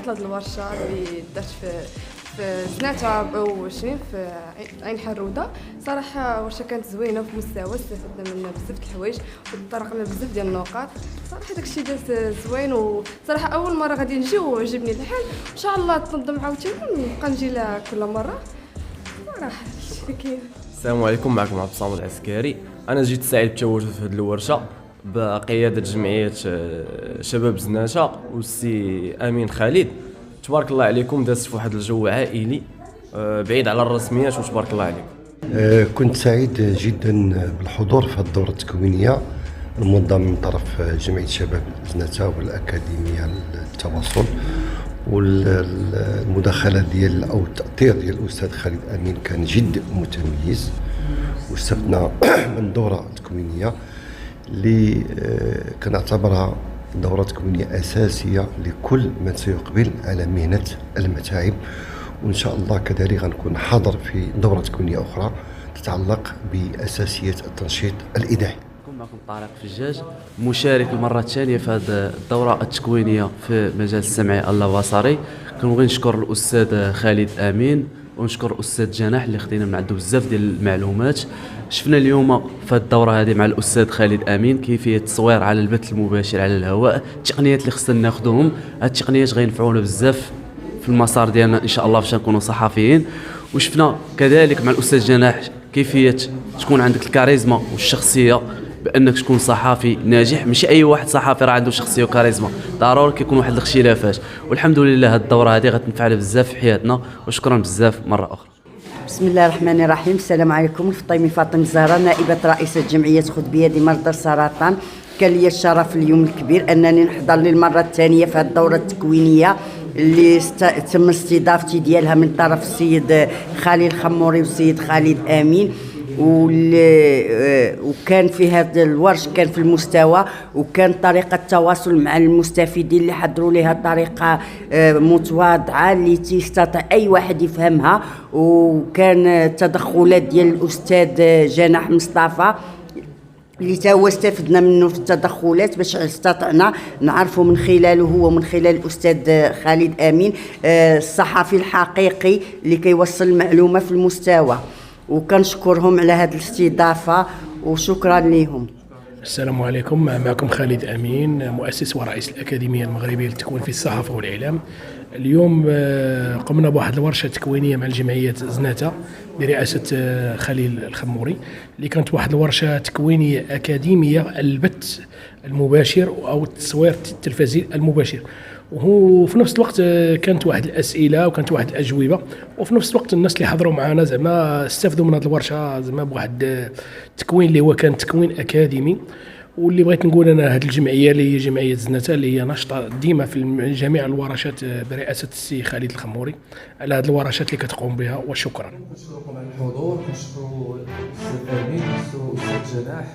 واحد هاد الورشه اللي دارت في زناتة وشنين في عين حرودة. صراحه ورشه كانت زوينه في مستوى، استفدنا منها بزاف د الحوايج وطرقنا بزاف ديال النقاط. صراحه داكشي داز زوين، وصراحه اول مره غادي نجي وعجبني الحال. ان شاء الله تنظم عاوتاني نبقى نجي لها كل مره. صراحه شي كاين. السلام عليكم، معكم عبد الصمد العسكري. انا جيت سعيد بالتواجد في هذه الورشه بقياده جمعيه شباب زناتة والسي امين خالد. تبارك الله عليكم، دازت في واحد الجو عائلي بعيد على الرسميات، وتبارك الله عليكم. كنت سعيد جدا بالحضور في الدورة التكوينية المنظمة من طرف جمعية شباب زناتة والأكاديمية للتواصل، والمداخلة ديال أو التأطير ديال الأستاذ خالد أمين كان جد متميز، واستفدنا من دورة تكوينية اللي كنعتبرها دورة تكوينية أساسية لكل من سيقبل على مهنة المتاعب. وإن شاء الله كذلك غنكون حاضر في دورة تكوينية أخرى تتعلق بأساسيات التنشيط الإذاعي. معكم طارق فجاج، مشارك المرة الثانية في هذه الدورة التكوينية في مجال السمعي اللابصري. كنبغي نشكر الأستاذ خالد أمين ونشكر الأستاذ جناح اللي خدينا من عنده بزاف ديال المعلومات. شفنا اليوم في الدورة هذه مع الأستاذ خالد أمين كيفية التصوير على البث المباشر على الهواء، التقنيات اللي خصنا ناخذوهم. هاد التقنيات غينفعونا بزاف في المسار ديالنا إن شاء الله باش نكونوا صحفيين. وشفنا كذلك مع الأستاذ جناح كيفية تكون عندك الكاريزما والشخصية بانك تكون صحافي ناجح. ماشي اي واحد صحافي راه عنده شخصيه وكاريزما، ضروري كيكون واحد الاختلافات. والحمد لله هذه الدوره هذه غتنفعنا بزاف في حياتنا، وشكرا بزاف مره اخرى. بسم الله الرحمن الرحيم. السلام عليكم. الفطيمي فاطمه الزهراء، نائبه رئيسه جمعيه خذ بيدي مرضى السرطان. كان لي الشرف اليوم الكبير انني نحضر للمره الثانيه في هذه الدوره التكوينيه اللي تم استضافتي ديالها من طرف السيد خالد الخموري والسيد خالد امين. وكان في هذا الورش كان في المستوى، وكان طريقة التواصل مع المستفيدين اللي حضروا لها طريقة متواضعة اللي تستطيع أي واحد يفهمها. وكان التدخلات ديال الأستاذ جناح مصطفى اللي تا هو استفدنا منه في التدخلات باش استطعنا نعرفوا من خلاله هو ومن خلال الأستاذ خالد أمين الصحفي الحقيقي اللي كيوصل المعلومة في المستوى. وكنشكرهم على هذه الاستضافه وشكرا لهم. السلام عليكم، معكم خالد أمين، مؤسس ورئيس الأكاديمية المغربية للتكوين في الصحافة والإعلام. اليوم قمنا بواحد الورشة تكوينية مع الجمعية زناتة برئاسة خليل الخموري، اللي كانت واحد الورشة تكوينية أكاديمية البث المباشر أو التصوير التلفزيوني المباشر. وفي نفس الوقت كانت واحد الاسئله وكانت واحد الاجوبه، وفي نفس الوقت الناس اللي حضروا معنا زعما استفدوا من هذه الورشه زعما بواحد التكوين اللي هو كان تكوين اكاديمي. واللي بغيت نقول انا هذه الجمعيه اللي هي جمعيه زناتة اللي هي ناشطه ديما في جميع الورشات برئاسه السي خالد الخموري على هذه الورشات اللي كتقوم بها. وشكرا. كنشكركم على الحضور، كنشكروا الاستاذ امين، كنشكروا الاستاذ جناح.